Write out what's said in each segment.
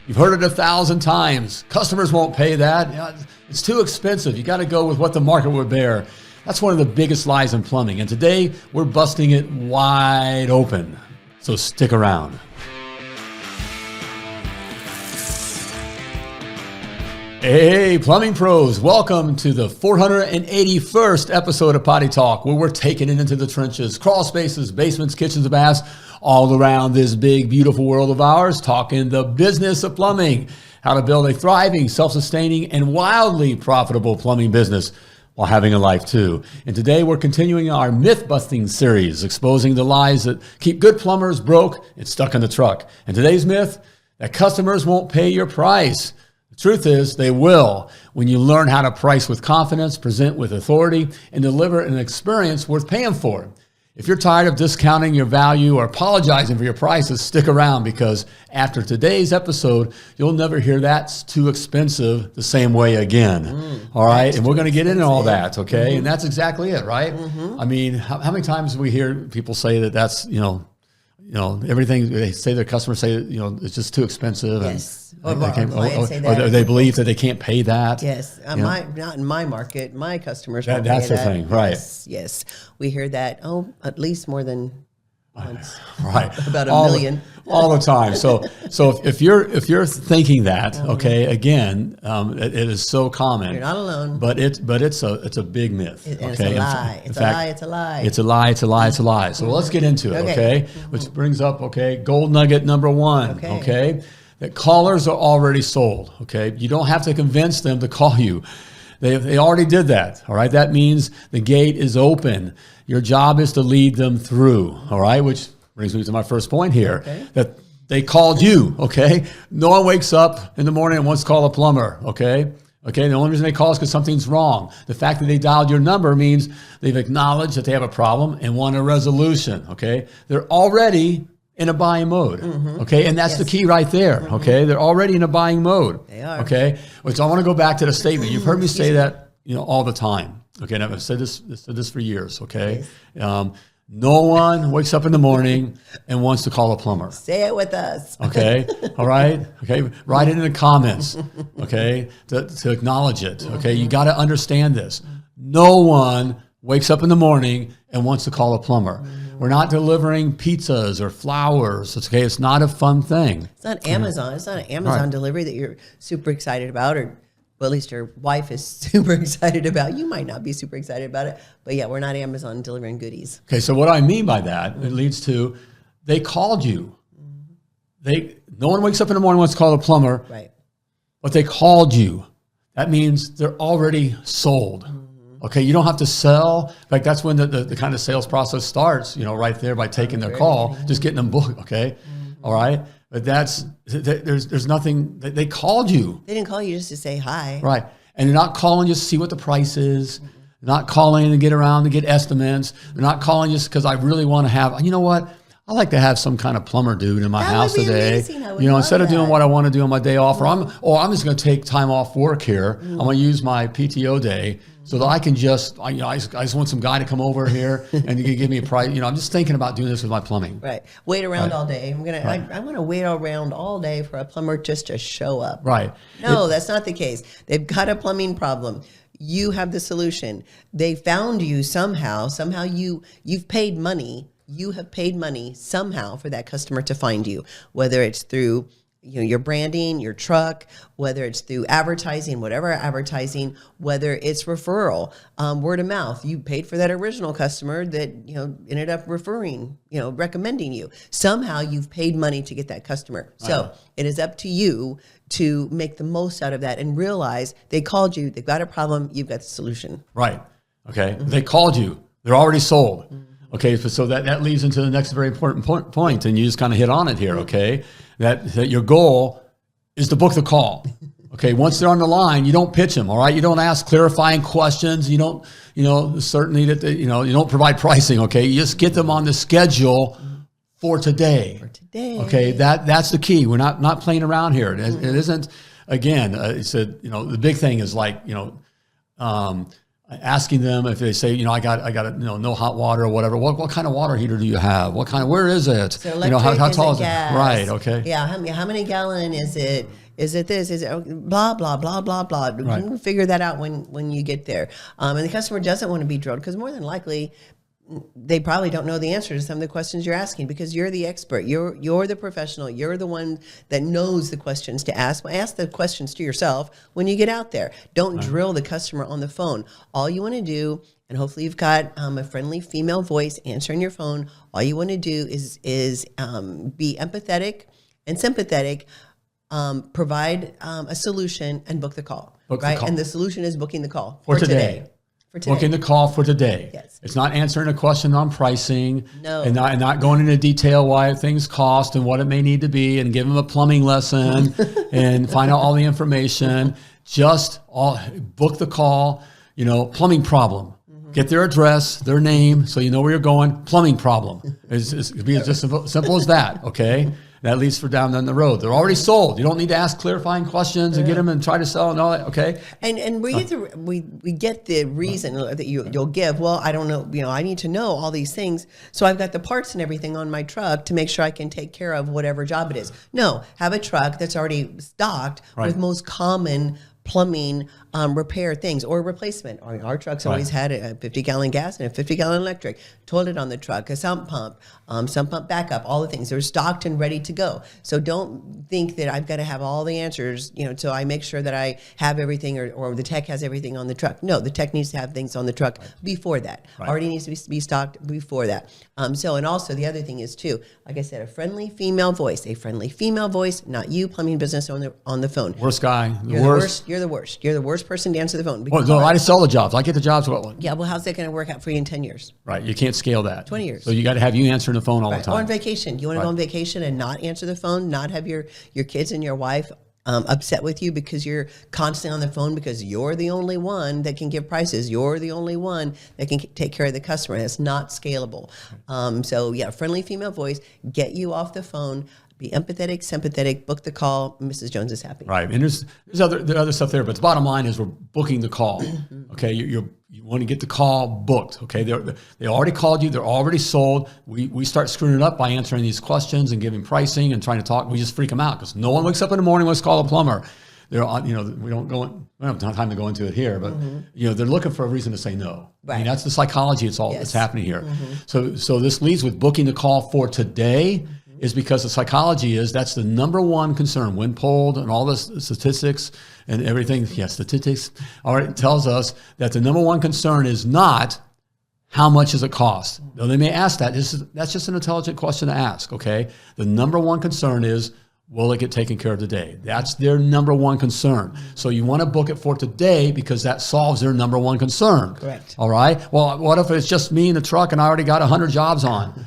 You've heard it 1,000 times. Customers won't pay that. It's too expensive. You got to go with what the market would bear. That's one of the biggest lies in plumbing. And today we're busting it wide open. So stick around. Hey, plumbing pros, welcome to the 481st episode of Potty Talk, where we're taking it into the trenches, crawl spaces, basements, kitchens, and baths, all around this big, beautiful world of ours, talking the business of plumbing, how to build a thriving, self-sustaining, and wildly profitable plumbing business while having a life too. And today we're continuing our myth-busting series, exposing the lies that keep good plumbers broke and stuck in the truck. And today's myth, that customers won't pay your price. The truth is, they will when you learn how to price with confidence, present with authority, and deliver an experience worth paying for. If you're tired of discounting your value or apologizing for your prices, stick around, because after today's episode, you'll never hear that's too expensive the same way again. All right? And we're going to get into all that, okay? And that's exactly it, right? I mean, how many times do we hear people say that that's, everything they say, their customers say, it's just too expensive. Yes. And or they believe that they can't pay that. Yes. Not in my market. My customers won't that's pay the thing, right? Yes. We hear that, at least more than once. Right. About a million. All the time. So if you're thinking that, okay, again, it is so common. You're not alone. But it's a big myth. And okay? It's a lie. It's a lie. It's a lie. It's a lie. It's a lie. It's a lie. So let's get into it. Okay. Which brings up gold nugget number one. Okay. That callers are already sold. Okay. You don't have to convince them to call you. They already did that. All right. That means the gate is open. Your job is to lead them through. All right. Which brings me to my first point here, that they called you, okay? No one wakes up in the morning and wants to call a plumber, okay? Okay, the only reason they call is because something's wrong. The fact that they dialed your number means they've acknowledged that they have a problem and want a resolution, okay? They're already in a buying mode, okay? And that's the key right there, okay? They're already in a buying mode, They are. Okay? Which I want to go back to the statement. You've heard me say that, all the time, okay? And I've said this for years, okay? No one wakes up in the morning and wants to call a plumber. Say it with us. Okay. All right. Okay. Write it in the comments. Okay. To acknowledge it. Okay. You got to understand this. No one wakes up in the morning and wants to call a plumber. We're not delivering pizzas or flowers. Okay. It's not a fun thing. It's not Amazon. It's not an Amazon delivery that you're super excited about, or well, at least your wife is super excited about. You might not be super excited about it, but yeah, we're not Amazon delivering goodies. Okay, so what I mean by that, it leads to, they called you. No one wakes up in the morning and wants to call a plumber, Right. but they called you. That means they're already sold. Okay, you don't have to sell. In fact, that's when the kind of sales process starts, right there by taking their call, just getting them booked, okay? All right? But there's nothing, they called you. They didn't call you just to say hi. Right. And they're not calling just to see what the price is. They're not calling to get around to get estimates. They're not calling just because I really want to have, you know what? I like to have some kind of plumber dude in my house today. Instead of doing what I want to do on my day off, or I'm just going to take time off work here. I'm going to use my PTO day so that I can I just want some guy to come over here and you can give me a price. I'm just thinking about doing this with my plumbing. Right. Wait around all day. I want to wait around all day for a plumber just to show up. Right. No, that's not the case. They've got a plumbing problem. You have the solution. They found you somehow. Somehow you've paid money. You have paid money somehow for that customer to find you, whether it's through your branding, your truck, whether it's through advertising, whatever advertising, whether it's referral, word of mouth. You paid for that original customer that ended up recommending you. Somehow you've paid money to get that customer. So it is up to you to make the most out of that and realize they called you, they've got a problem, you've got the solution. Right. Okay. They called you. They're already sold. Okay, so that leads into the next very important point, and you just kind of hit on it here, okay? That your goal is to book the call. Okay, once they're on the line, you don't pitch them, all right? You don't ask clarifying questions. You don't, certainly that you don't provide pricing, okay? You just get them on the schedule for today. Okay, that's the key. We're not playing around here. It isn't, again, the big thing is asking them if they say, I got no hot water or whatever. What kind of water heater do you have? Where is it? So electric, how tall is it gas? Right. Okay. Yeah. How many gallon is it? Is it this? Is it blah, blah, blah, blah, blah. Right. You can figure that out when you get there. And the customer doesn't want to be drilled because more than likely, they probably don't know the answer to some of the questions you're asking because you're the expert. You're the professional. You're the one that knows the questions to ask. Ask the questions to yourself when you get out there. Don't drill the customer on the phone. All you want to do, and hopefully you've got a friendly female voice answering your phone. All you want to do is be empathetic and sympathetic. Provide a solution and book the call. And the solution is booking the call for today. Booking the call for today. Yes. It's not answering a question on pricing. No. And not going into detail why things cost and what it may need to be and give them a plumbing lesson and find out all the information. Just book the call, plumbing problem. Get their address, their name, so you know where you're going. Plumbing problem. It's just simple as that, okay? That leads for down the road. They're already sold. You don't need to ask clarifying questions and get them and try to sell and all that. Okay. And we get the reason that you'll give. Well, I don't know. I need to know all these things. So I've got the parts and everything on my truck to make sure I can take care of whatever job it is. No, have a truck that's already stocked with most common plumbing repair things or replacement. Our trucks always had a 50-gallon gas and a 50-gallon electric, toilet on the truck, a sump pump backup, all the things. They're stocked and ready to go. So don't think that I've got to have all the answers, so I make sure that I have everything or the tech has everything on the truck. No, the tech needs to have things on the truck before that. Already needs to be stocked before that. And also the other thing is too, like I said, a friendly female voice, not you, plumbing business on the phone. Worst guy. You're the worst. You're the worst person to answer the phone. No, I just sell the jobs. I get the jobs. Yeah, well, how's that going to work out for you in 10 years? Right. You can't scale that. 20 years. So you got to have you answering the phone all the time. Or on vacation. You want to go on vacation and not answer the phone, not have your kids and your wife upset with you because you're constantly on the phone because you're the only one that can give prices. You're the only one that can take care of the customer. That's not scalable. Friendly female voice, get you off the phone. Be empathetic, sympathetic, book the call. Mrs. Jones is happy. Right. And there's other stuff there, but the bottom line is we're booking the call. Okay. You want to get the call booked. Okay. They already called you. They're already sold. We start screwing it up by answering these questions and giving pricing and trying to talk. We just freak them out because no one wakes up in the morning, let's call a plumber. They're we don't have time to go into it here, but they're looking for a reason to say no. Right. I mean, that's the psychology. It's all that's happening here. So this leads with booking the call for today. Is because the psychology is that's the number one concern when polled and all the statistics and everything. Yeah, statistics. All right, tells us that the number one concern is not how much does it cost. Now, they may ask that. That's just an intelligent question to ask. Okay, the number one concern is will it get taken care of today? That's their number one concern. So you want to book it for today because that solves their number one concern. Correct. All right. Well, what if it's just me in the truck and I already got 100 jobs on?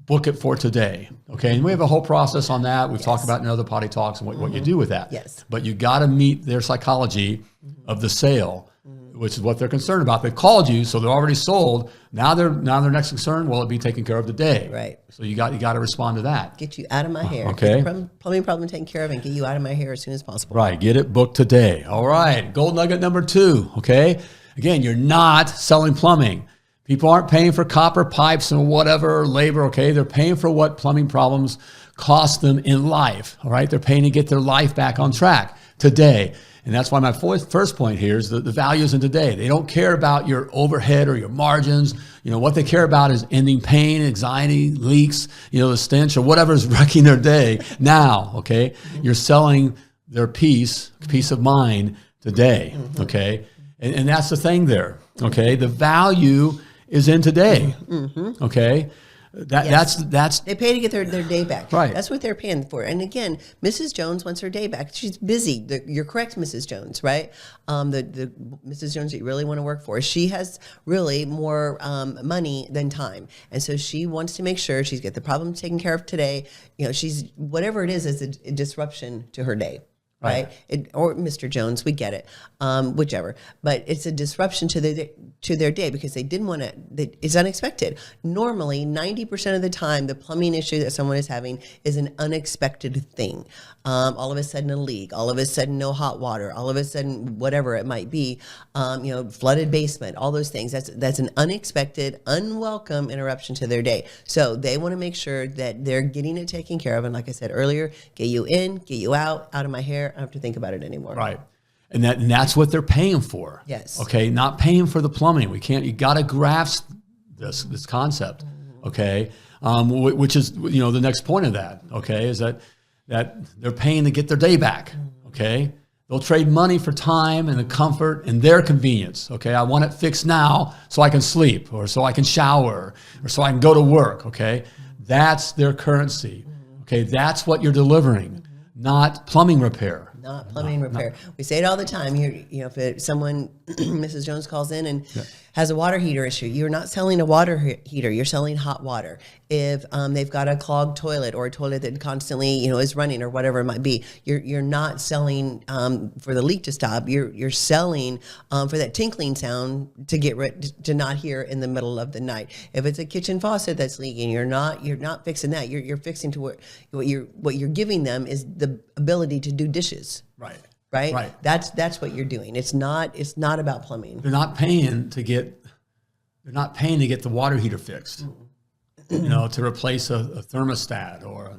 Book it for today, okay? And we have a whole process on that. We've talked about in other potty talks and what you do with that. Yes. But you got to meet their psychology of the sale, which is what they're concerned about. They called you, so they're already sold. Now their next concern, will it be taken care of today? Right. So you got to respond to that. Get you out of my hair. Okay. Get the plumbing problem taken care of and get you out of my hair as soon as possible. Right. Get it booked today. All right. Gold nugget number 2. Okay. Again, you're not selling plumbing. People aren't paying for copper pipes and whatever labor, okay? They're paying for what plumbing problems cost them in life, all right? They're paying to get their life back on track today. And that's why my first point here is the values in today. They don't care about your overhead or your margins. What they care about is ending pain, anxiety, leaks, the stench or whatever is wrecking their day now, okay? You're selling their peace of mind today, okay? And that's the thing there, okay? The value is in today. Okay. That's they pay to get their day back. Right. That's what they're paying for. And again, Mrs. Jones wants her day back. She's busy. You're correct, Mrs. Jones, right? The Mrs. Jones that you really want to work for, she has really more money than time. And so she wants to make sure she's got the problem taken care of today. She's whatever it is a disruption to her day. right? Or Mr. Jones, we get it, whichever. But it's a disruption to their day because they didn't want to. It's unexpected. Normally, 90% of the time, the plumbing issue that someone is having is an unexpected thing. All of a sudden, a leak. All of a sudden, no hot water. All of a sudden, whatever it might be. Flooded basement. All those things. That's an unexpected, unwelcome interruption to their day. So they want to make sure that they're getting it taken care of. And like I said earlier, get you in, get you out of my hair. I don't have to think about it anymore. Right. And that's what they're paying for. Yes. Okay. Not paying for the plumbing. You got to grasp this concept. Okay. Which is, the next point of that. Okay. Is that they're paying to get their day back. Okay. They'll trade money for time and the comfort and their convenience. Okay. I want it fixed now so I can sleep or so I can shower or so I can go to work. Okay. That's their currency. Okay. That's what you're delivering, not plumbing repair. Not plumbing repair. We say it all the time. If someone, Mrs. Jones calls in and has a water heater issue, you're not selling a water heater. You're selling hot water. If they've got a clogged toilet or a toilet that constantly, is running or whatever it might be, you're not selling for the leak to stop. You're selling for that tinkling sound to to not hear in the middle of the night. If it's a kitchen faucet that's leaking, you're not fixing that. You're fixing to what you're giving them is the ability to do dishes. Right. That's what you're doing. It's not about plumbing. They're not paying to get the water heater fixed. To replace a thermostat or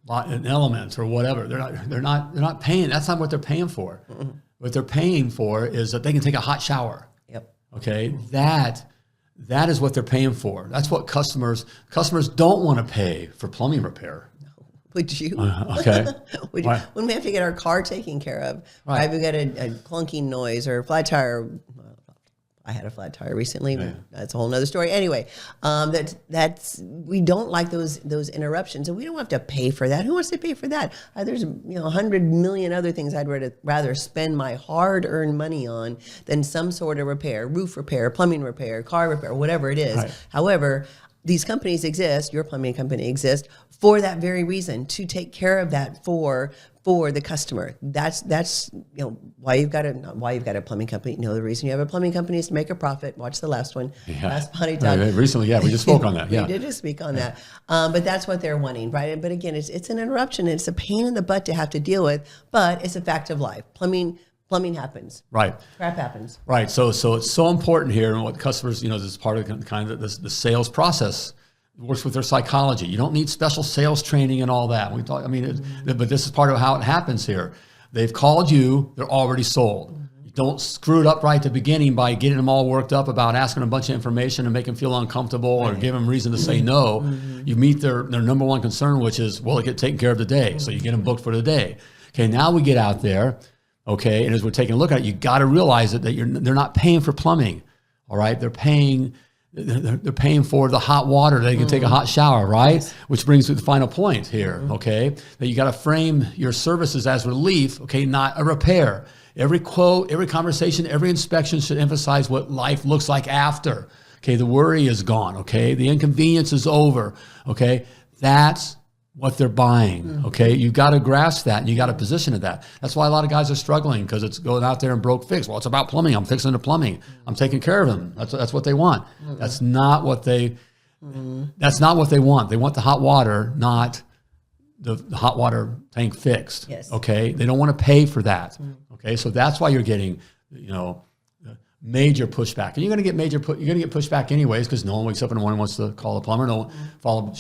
an element or whatever. They're not paying. That's not what they're paying for. What they're paying for is that they can take a hot shower. Yep. Okay. That is what they're paying for. That's what customers don't want to pay for plumbing repair. Would you? Okay. When we have to get our car taken care of, right? We got a clunking noise or a flat tire. I had a flat tire recently. Yeah. That's a whole nother story. Anyway, we don't like those interruptions, and we don't have to pay for that. Who wants to pay for that? There's 100 million other things I'd rather spend my hard-earned money on than some sort of repair, roof repair, plumbing repair, car repair, whatever it is. Right. However, these companies exist, your plumbing company exists, for that very reason, to take care of that for the customer. That's why you've got a plumbing company. The reason you have a plumbing company is to make a profit. Watch the last one. Yeah. Last Potty Talk. Recently, we just spoke on that. Yeah. We did just speak on that. But that's what they're wanting, right? But again, it's an interruption. It's a pain in the butt to have to deal with, but it's a fact of life. Plumbing happens. Right. Crap happens. Right. So it's so important here, and what customers, this is part of kind of the sales process. Works with their psychology. You don't need special sales training and all that. But this is part of how it happens here. They've called you. They're already sold. You don't screw it up right at the beginning by getting them all worked up about asking a bunch of information and make them feel uncomfortable or give them reason to say no. You meet their number one concern, which is, will it get taken care of today? So you get them booked for the day. Okay, now we get out there. Okay, and as we're taking a look at it, you got to realize that they're not paying for plumbing. All right, they're paying for the hot water. They can take a hot shower, right? Yes. Which brings to the final point here, okay? That you got to frame your services as relief, okay, not a repair. Every quote, every conversation, every inspection should emphasize what life looks like after. Okay, the worry is gone, okay? The inconvenience is over, okay? That's what they're buying, okay? You've got to grasp that, and you got to position it that. That's why a lot of guys are struggling, because it's going out there and broke fix. Well, it's about plumbing. I'm fixing the plumbing. I'm taking care of them. That's what they want. That's not what they want. They want the hot water, not the hot water tank fixed. Yes. Okay? They don't want to pay for that. Okay? So that's why you're getting, major pushback. And you're going to get pushback anyways, because no one wakes up in the morning and wants to call a plumber. No one follow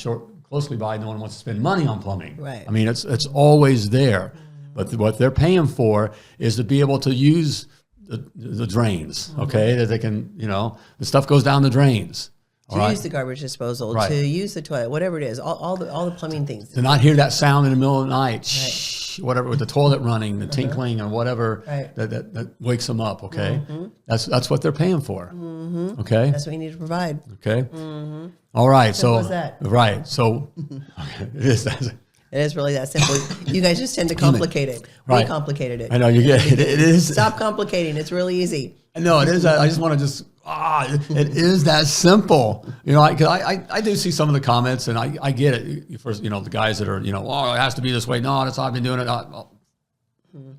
closely by, no one wants to spend money on plumbing. Right. It's always there. But what they're paying for is to be able to use the drains, okay? That they can, the stuff goes down the drains. To use the garbage disposal, to use the toilet, whatever it is, all the plumbing things. To not hear that sound in the middle of the night, shh, whatever, with the toilet running, the tinkling, and whatever that wakes them up. Okay, that's what they're paying for. Okay, that's what you need to provide. Okay, all right. So that. Right. So it is really that simple. You guys just tend to complicate it. We complicated it. I know you get it. It is. Stop complicating. It's really easy. No, it is. I just want to it is that simple. I do see some of the comments, and I get it. First, the guys that are, it has to be this way. No, that's how I've been doing it.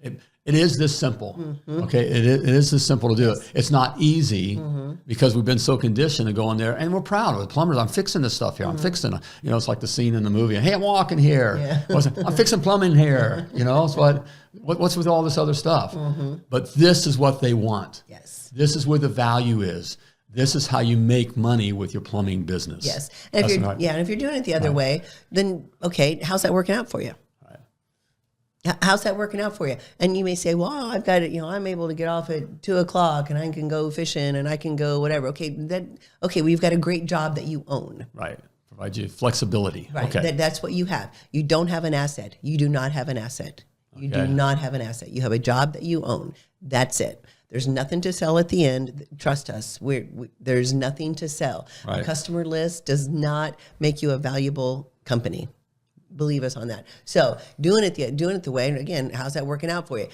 It is this simple. Okay, it is this simple to do it. It's not easy because we've been so conditioned to go in there, and we're proud of it. Plumbers, I'm fixing this stuff here. I'm fixing it. You know, it's like the scene in the movie. Hey, I'm walking here. I'm fixing plumbing here. You know, so what's with all this other stuff? But this is what they want. Yes. This is where the value is. This is how you make money with your plumbing business. Yes. And if and if you're doing it the other way, then okay, how's that working out for you? How's that working out for you? And you may say, well, I've got it, you know, I'm able to get off at 2:00 and I can go fishing and I can go whatever. Okay, we've got a great job that you own. Right. Provide you flexibility. Right. Okay. That's what you have. You don't have an asset. You do not have an asset. You do not have an asset. You have a job that you own. That's it. There's nothing to sell at the end. Trust us. There's nothing to sell. Right. A customer list does not make you a valuable company. Believe us on that. So doing it the way, and again, how's that working out for you?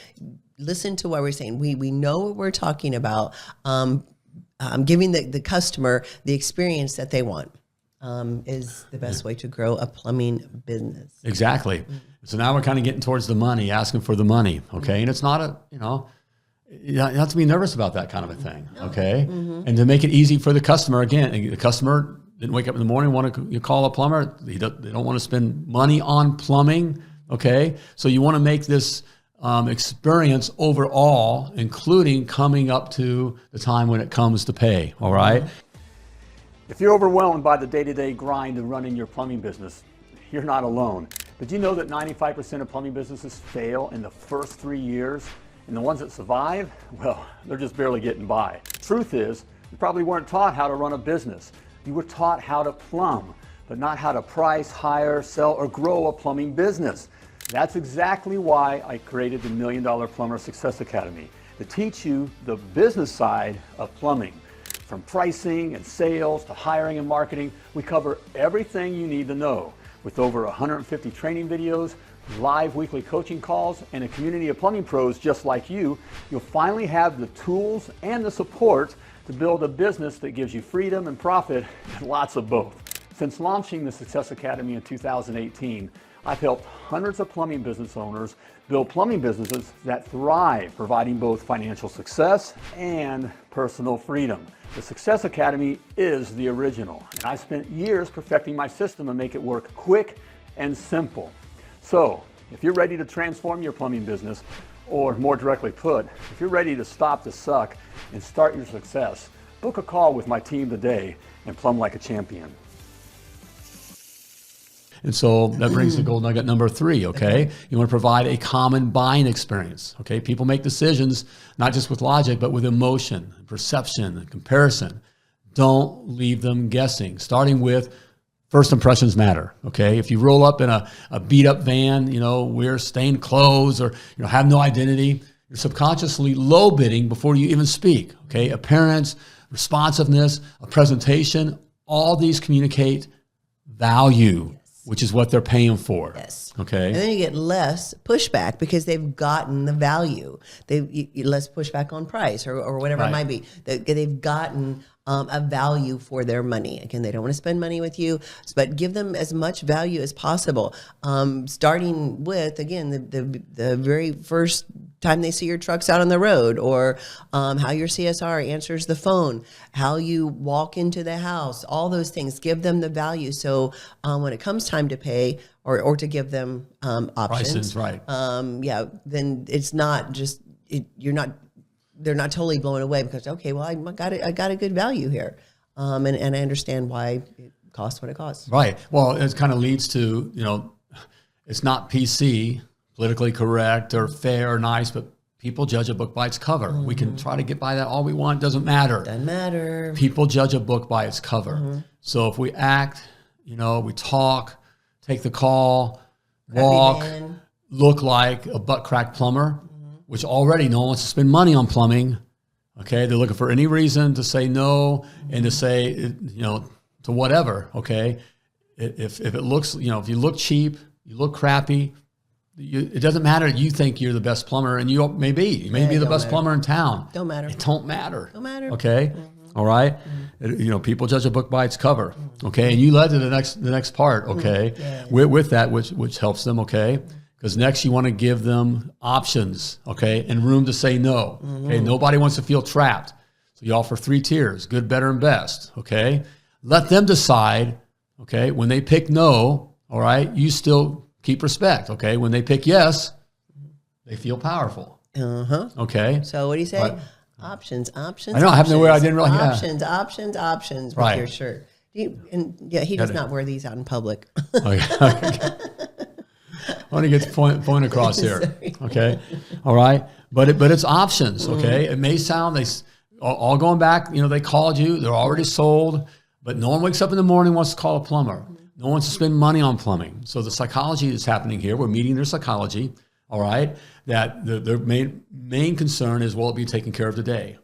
Listen to what we're saying. We know what we're talking about. Giving the customer the experience that they want is the best way to grow a plumbing business. Exactly. So now we're kind of getting towards the money, asking for the money. Okay, and it's not you have to be nervous about that kind of a thing. Okay, and to make it easy for the customer. Again, the customer didn't wake up in the morning, you call a plumber. They don't want to spend money on plumbing, okay? So you want to make this experience overall, including coming up to the time when it comes to pay, all right? If you're overwhelmed by the day-to-day grind of running your plumbing business, you're not alone. Did you know that 95% of plumbing businesses fail in the first 3 years? And the ones that survive, well, they're just barely getting by. Truth is, you probably weren't taught how to run a business. You were taught how to plumb, but not how to price, hire, sell, or grow a plumbing business. That's exactly why I created the $1 Million Plumber Success Academy, to teach you the business side of plumbing. From pricing and sales to hiring and marketing, we cover everything you need to know. With over 150 training videos, live weekly coaching calls, and a community of plumbing pros just like you, you'll finally have the tools and the support to build a business that gives you freedom and profit, and lots of both. Since launching the Success Academy in 2018, I've helped hundreds of plumbing business owners build plumbing businesses that thrive, providing both financial success and personal freedom. The Success Academy is the original, and I spent years perfecting my system to make it work quick and simple. So, if you're ready to transform your plumbing business, or more directly put, if you're ready to stop the suck and start your success, book a call with my team today and plumb like a champion. And so that brings the gold nugget number 3, okay? You want to provide a common buying experience, okay? People make decisions not just with logic, but with emotion, perception, and comparison. Don't leave them guessing, starting with first impressions matter, okay? If you roll up in a beat up van, wear stained clothes or, have no identity, you're subconsciously low bidding before you even speak, okay? Appearance, responsiveness, a presentation, all these communicate value, which is what they're paying for. Yes. Okay. And then you get less pushback because they've gotten the value. Less pushback on price or whatever it might be. They've gotten a value for their money. Again, they don't want to spend money with you, but give them as much value as possible. Starting with, again, the very first time they see your trucks out on the road, or how your CSR answers the phone, how you walk into the house, all those things. Give them the value. So when it comes time to pay or to give them options, prices, right? Then it's not just they're not totally blown away because, okay, well, I got a good value here. And I understand why it costs what it costs. Right. Well, it kind of leads to, it's not PC, politically correct or fair or nice, but people judge a book by its cover. We can try to get by that all we want. Doesn't matter. Doesn't matter. People judge a book by its cover. So if we act, we talk, take the call, walk, look like a butt crack plumber, which already no one wants to spend money on plumbing. Okay, they're looking for any reason to say no and to say, to whatever. Okay, if it looks, if you look cheap, you look crappy, it doesn't matter. You think you're the best plumber, and you may be. You may be the best plumber in town. Don't matter. It don't matter. Don't matter. Okay, all right. People judge a book by its cover. Okay, and you led to the next part. Okay, with that, which helps them. Okay. Because next you want to give them options, okay, and room to say no. Okay, nobody wants to feel trapped. So you offer 3 tiers, good, better, and best, okay? Let them decide, okay? When they pick no, all right, you still keep respect, okay? When they pick yes, they feel powerful. Okay? So what do you say? What? Options. I know, I have nowhere I didn't really... Options with your shirt. He does not wear these out in public. Okay. I want to get the point across here. Okay. All right. But it's options. Okay. It may sound, all going back, they called you, they're already sold, but no one wakes up in the morning and wants to call a plumber. No one wants to spend money on plumbing. So the psychology is happening here. We're meeting their psychology. All right. That their main concern is, will it be taken care of today?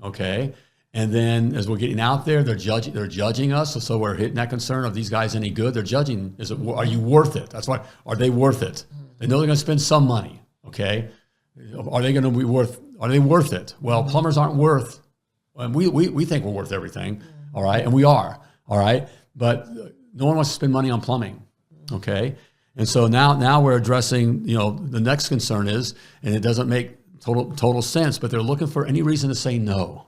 Okay. And then as we're getting out there, they're judging us. So we're hitting that concern of, these guys any good? They're judging. Are you worth it? That's why. Are they worth it? They know they're going to spend some money. Okay. Are they going to be worth? Are they worth it? Well, plumbers aren't worth. We think we're worth everything. All right. And we are. All right. But no one wants to spend money on plumbing. Okay. And so now we're addressing, the next concern is, and it doesn't make total sense, but they're looking for any reason to say no.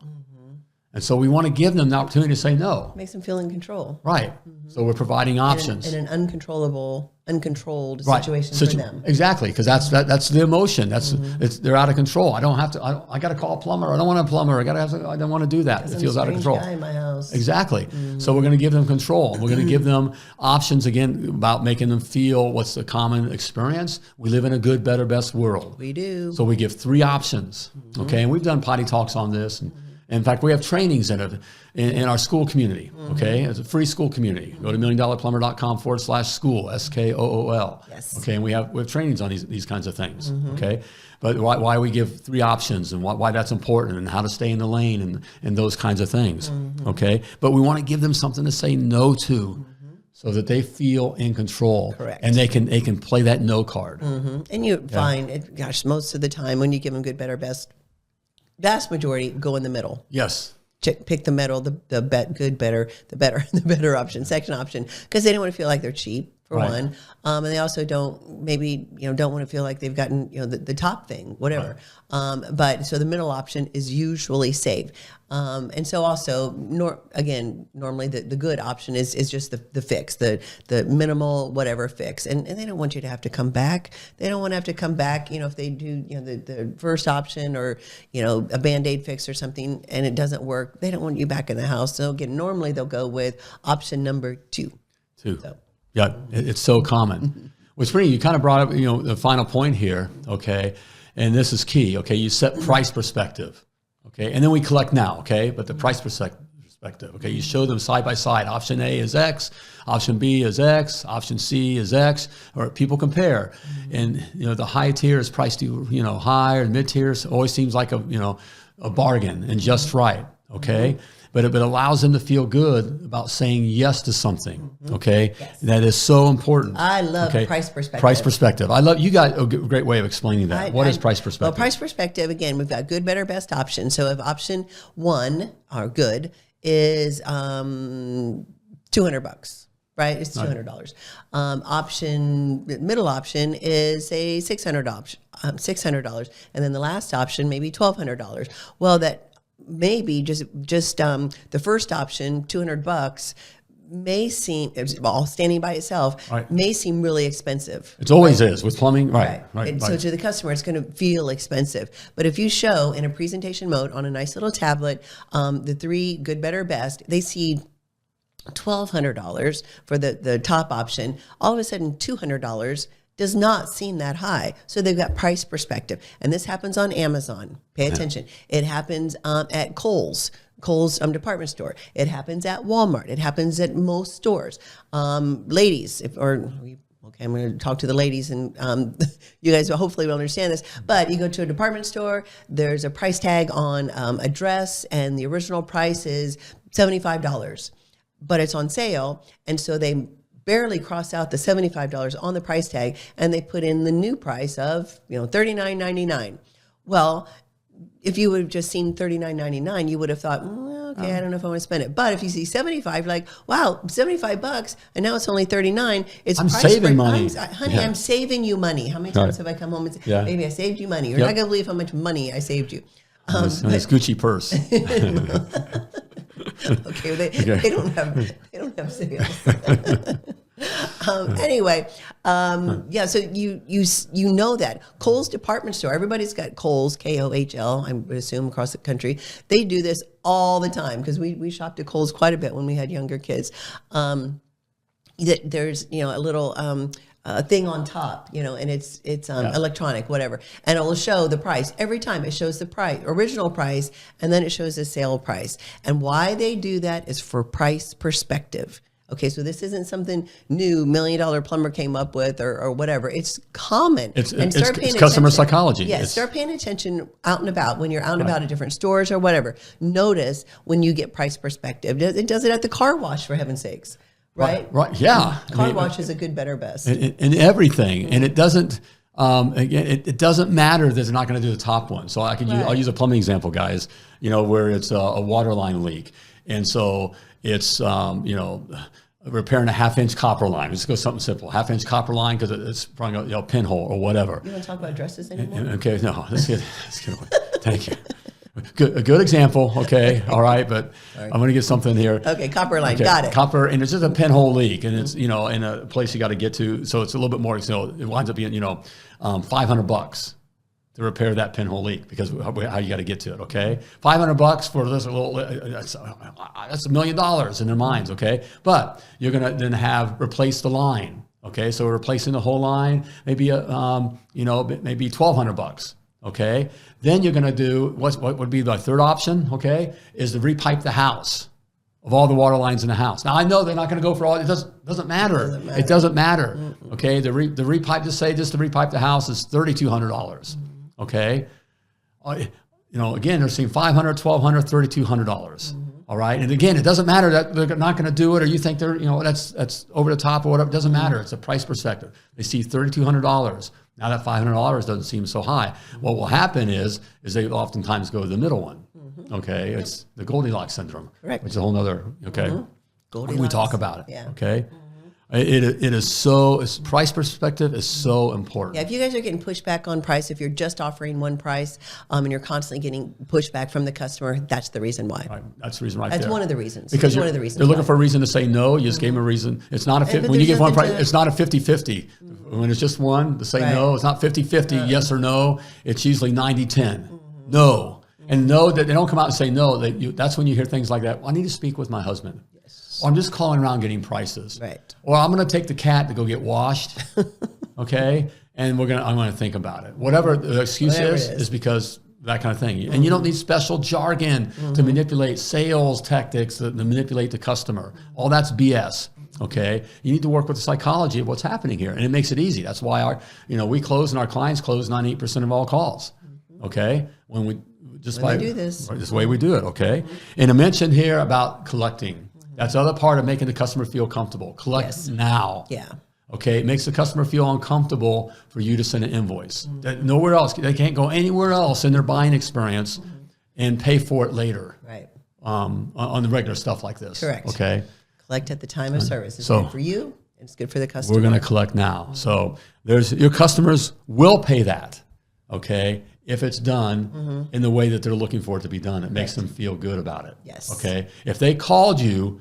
And so we want to give them the opportunity to say no. Makes them feel in control. Right. So we're providing options. In an uncontrolled situation for them. Exactly, because that's the emotion. They're out of control. I got to call a plumber. I don't want a plumber. I don't want to do that. It feels out of control. Guy in my house. Exactly. So we're going to give them control. We're going to give them options, again, about making them feel what's the common experience. We live in a good, better, best world. We do. So we give 3 options. Okay, and we've done potty talks on this. And in fact, we have trainings in it in our school community. Okay, it's a free school community. Go to $1,000,000plumber.com/school, SKOOL. Yes. Okay, and we have trainings on these kinds of things. Okay, but why we give 3 options and why that's important and how to stay in the lane and those kinds of things. Okay, but we want to give them something to say no to. So that they feel in control. Correct. And they can play that no card. And you find, most of the time when you give them good, better, best, vast majority go in the middle. Yes. Pick the middle, the good, better, the better option, second option, because they don't want to feel like they're cheap, for one, and they also don't want to feel like they've gotten the top thing, whatever. But so the middle option is usually safe, and so also normally the good option is just the fix, the minimal whatever fix, and they don't want you to have to come back. They don't want to have to come back. If they do the first option or a Band-Aid fix or something and it doesn't work, they don't want you back in the house. So again, normally they'll go with option number 2. So. Yeah, it's so common. What's pretty, you kind of brought up, the final point here, okay? And this is key, okay? You set price perspective, okay? And then we collect now, okay? But the price perspective, okay? You show them side by side. Option A is X, option B is X, option C is X, or people compare. And, the high tier is priced, higher, mid tier always seems like a bargain and just right, okay? But it allows them to feel good about saying yes to something, okay? Yes. That is so important. I love price perspective. Price perspective. I love, you got a great way of explaining that. What is price perspective? Well, price perspective, again, we've got good, better, best options. So if option 1, or good, is $200, right? It's $200. Middle option is say $600, and then the last option maybe $1,200. Well, that maybe just the first option, $200, may seem, all standing by itself, may seem really expensive. It always is with plumbing, right. So to the customer, it's going to feel expensive. But if you show in a presentation mode on a nice little tablet, the 3 good, better, best, they see $1,200 for the top option. All of a sudden, $200 does not seem that high. So they've got price perspective. And this happens on Amazon. Pay attention. It happens at Kohl's department store. It happens at Walmart. It happens at most stores. Ladies, I'm going to talk to the ladies, and you guys hopefully will understand this. But you go to a department store, there's a price tag on a dress, and the original price is $75. But it's on sale, and so they barely cross out the $75 on the price tag, and they put in the new price of $39.99. Well, if you would have just seen $39.99, you would have thought, okay, I don't know if I want to spend it. But if you see 75, like, wow, $75, and now it's only 39. I'm saving money. Honey, I'm saving you money. How many times have I come home and said, baby, I saved you money? You're not going to believe how much money I saved you. Nice Gucci purse. Okay, they don't have sales. Anyway, so you know that Kohl's department store, everybody's got Kohl's, Kohl, I would assume across the country. They do this all the time because we shopped at Kohl's quite a bit when we had younger kids. There's a little thing on top, and it's electronic, whatever, and it'll show the price every time. It shows the price, original price, and then it shows the sale price. And why they do that is for price perspective. Okay, so this isn't something new, $1 million plumber came up with or whatever. It's common. It's customer psychology. Yes, start paying attention out and about when you're out and about at different stores or whatever. Notice when you get price perspective. It does it at the car wash, for heaven's sakes. Right? Yeah. Car wash is a good, better, best. In everything. And it doesn't, again, it doesn't matter that they're not going to do the top one. So I'll use a plumbing example, guys, where it's a water line leak. And so it's, repairing a 1/2-inch copper line. Let's go something simple. 1/2-inch copper line because it's probably a pinhole or whatever. You want to talk about dresses anymore? Okay, no, let's get away. Thank you. A good example, okay, all right, but I'm going to get something here. Okay, copper line, got it. Copper, and it's just a pinhole leak, and it's, in a place you got to get to, so it's a little bit more, it winds up being, $500 to repair that pinhole leak because how you got to get to it, okay? $500 for this little, that's $1 million in their minds, okay? But you're going to then replace the line, okay? So we're replacing the whole line, maybe maybe $1,200. Okay, then you're going to do what would be the third option, okay, is to repipe the house of all the water lines in the house. Now, I know they're not going to go for all, it doesn't matter. It doesn't matter, okay? The repipe, just to repipe the house is $3,200, okay? Again, they're seeing $500, $1,200, $3,200, all right? And again, it doesn't matter that they're not going to do it or you think they're, that's over the top or whatever. It doesn't matter. It's a price perspective. They see $3,200. Now that $500 doesn't seem so high. What will happen is they oftentimes go to the middle one. Okay, it's the Goldilocks syndrome, correct, which is a whole nother. Okay, when we talk about it. Yeah. Okay, it is so. Price perspective is so important. Yeah, if you guys are getting pushback on price, if you're just offering one price, and you're constantly getting pushback from the customer, that's the reason why. Right. That's the reason right that's there. One of the reasons. Because one of the reasons they're looking for a reason to say no. You just gave them a reason. It's not when you give one price. It's not a 50-50. When it's just one to say no, it's not 50-50, yes or no. It's usually 90-10. No. And no, that they don't come out and say no. That's when you hear things like that. Well, I need to speak with my husband. Yes. Or I'm just calling around getting prices. Right. Or I'm going to take the cat to go get washed. Okay. And I'm going to think about it. Whatever the excuse is because that kind of thing. And you don't need special jargon to manipulate sales tactics to manipulate the customer. All that's BS. Okay, you need to work with the psychology of what's happening here, and it makes it easy. That's why we close and our clients close 98% of all calls. Okay, when we do this, this way we do it. Okay, and I mentioned here about collecting. That's the other part of making the customer feel comfortable. Collect now. Yeah. Okay, it makes the customer feel uncomfortable for you to send an invoice. Nowhere else, they can't go anywhere else in their buying experience and pay for it later. Right. On the regular stuff like this. Correct. Okay. Collect at the time of service. It's good for you, and it's good for the customer. We're going to collect now. So your customers will pay that, okay, if it's done in the way that they're looking for it to be done. It makes them feel good about it. Yes. Okay. If they called you,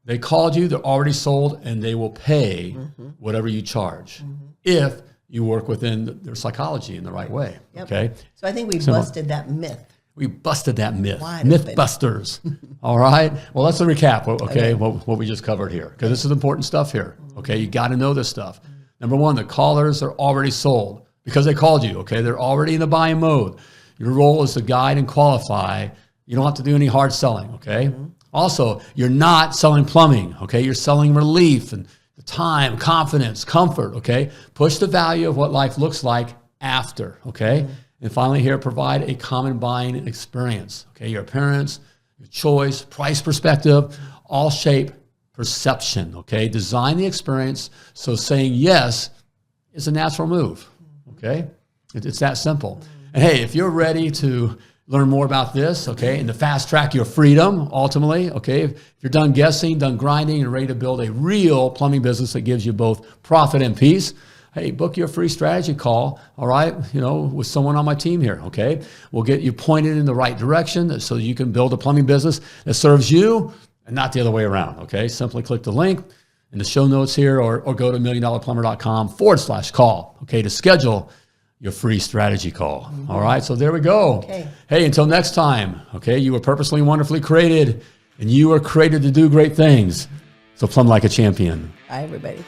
they're already sold, and they will pay whatever you charge if you work within their psychology in the right way. Yep. Okay. So I think we busted that myth. We busted that myth. Mythbusters. All right. Well, let's recap. Okay, what we just covered here, because this is important stuff here. Okay, you got to know this stuff. Number one, the callers are already sold because they called you. Okay, they're already in the buying mode. Your role is to guide and qualify. You don't have to do any hard selling. Okay. Also, you're not selling plumbing. Okay, you're selling relief and the time, confidence, comfort. Okay, push the value of what life looks like after. Okay. And finally here, provide a common buying experience. Okay, your appearance, your choice, price perspective, all shape perception. Okay, design the experience so saying yes is a natural move. Okay, It's that simple. And hey, if you're ready to learn more about this, okay, and to fast track your freedom, ultimately, okay, if you're done guessing, done grinding, and ready to build a real plumbing business that gives you both profit and peace, hey, book your free strategy call, all right, with someone on my team here, okay? We'll get you pointed in the right direction so you can build a plumbing business that serves you and not the other way around, okay? Simply click the link in the show notes here or go to milliondollarplumber.com/call, okay, to schedule your free strategy call. Mm-hmm. All right, so there we go. Okay. Hey, until next time, okay, you were purposely and wonderfully created, and you were created to do great things. So plumb like a champion. Bye, everybody.